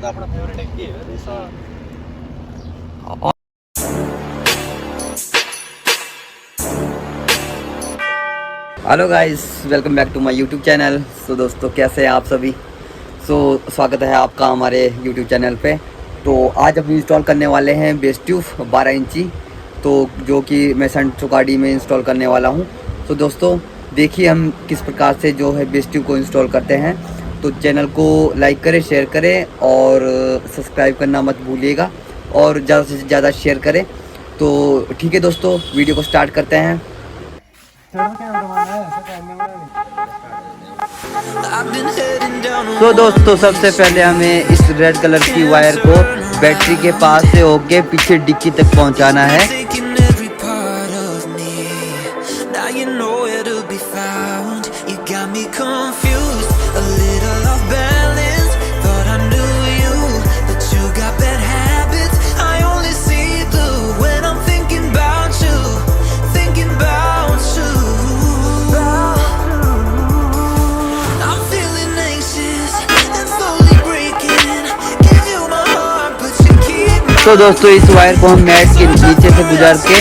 अपना फेवरेट है कि hello guys, welcome back to my YouTube channel. So दोस्तों, कैसे हैं आप सभी। स्वागत है आपका हमारे यूट्यूब चैनल पे। तो आज हम इंस्टॉल करने वाले हैं बेस ट्यूब 12 इंची, तो जो कि मैं संट गाड़ी में इंस्टॉल करने वाला हूं। तो दोस्तों देखिए हम किस प्रकार से जो है बेस ट्यूब को इंस्टॉल करते हैं। तो चैनल को लाइक करें, शेयर करें और सब्सक्राइब करना मत भूलिएगा और ज़्यादा से ज़्यादा शेयर करें। तो ठीक है दोस्तों, वीडियो को स्टार्ट करते हैं। तो दोस्तों सबसे पहले हमें इस रेड कलर की वायर को बैटरी के पास से होके पीछे डिक्की तक पहुंचाना है। तो दोस्तों इस वायर को हम मैट के नीचे से गुजार के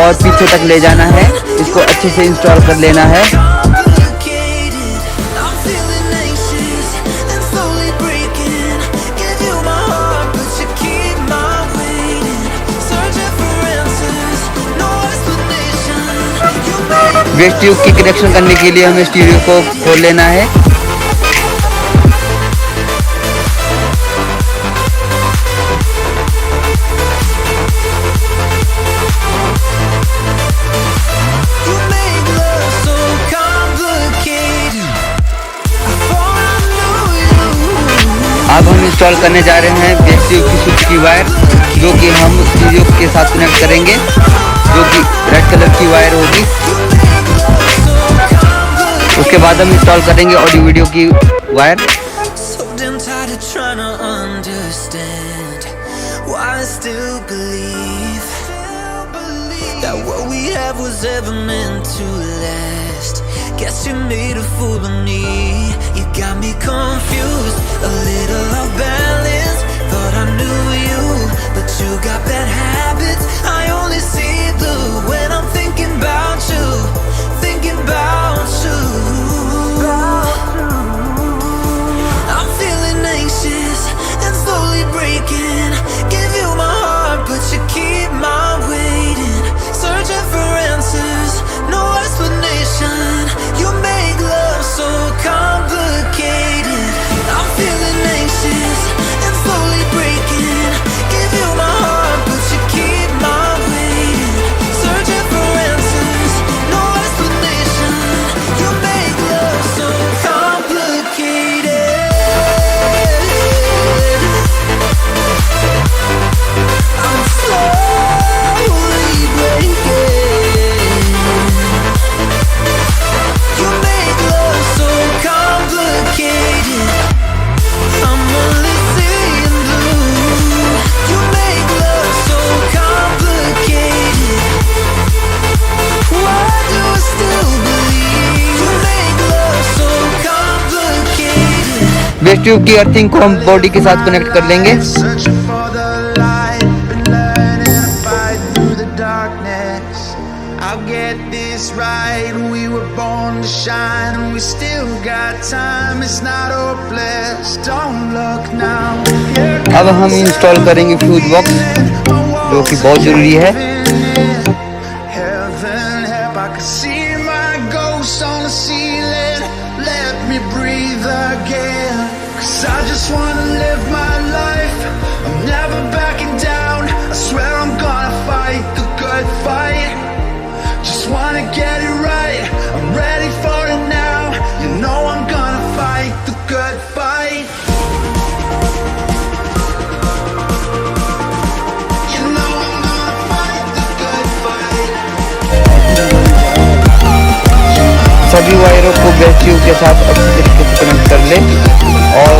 और पीछे तक ले जाना है। इसको अच्छे से इंस्टॉल कर लेना है। बेस ट्यूब की कनेक्शन करने के लिए हमें स्टीरियो को खोल लेना है। अब हम इंस्टॉल करने जा रहे हैं बेस ट्यूब की स्विच की वायर, जो कि हम स्टीरियो के साथ कनेक्ट करेंगे, जो कि रेड कलर की वायर होगी। उसके बाद हम इंस्टॉल करेंगे ऑडियो वीडियो की wire. Guess you made a fool of me. You got me confused, a little off balance. Thought I knew you, but you got bad habits. I only see blue when I'm thinking about you, thinking about you. I'm feeling anxious and slowly breaking. Give you my heart, but you keep my waiting. Searching for answers, no explanation. You make love so complicated. I'm feeling anxious and slowly breaking. Give you my heart, but you keep my waiting. Searching for answers, no explanation. You make love so complicated. I'm slowly breaking. Base tube की earthing को हम body के साथ connect कर लेंगे। अब हम install करेंगे फ्यूज बॉक्स, जो कि बहुत जरूरी है। I just wanna live my life. I'm never backing down. I swear I'm gonna fight the good fight. Just wanna get it right. I'm ready for it now. You know I'm gonna fight the good fight. You know I'm gonna fight the good fight. सभी वायरों को base tube के साथ अच्छी तरीके से connect कर ले और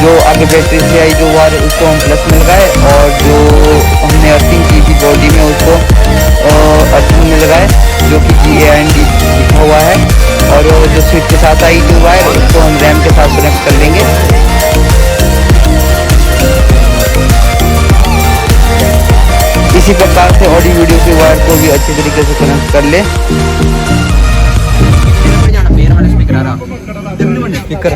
जो आगे बैटरी से आई जो वायर उसको हम प्लस में लगाए और जो हमने अर्थिंग की थी बॉडी में उसको अर्थिंग में लगाए, जो कि GAND लिखा हुआ है। और जो स्विच के साथ आई जो वायर उसको हम रैम के साथ कनेक्ट कर लेंगे। इसी प्रकार से ऑडियो वीडियो के वायर को भी अच्छी तरीके से कनेक्ट कर ले। स्पीकर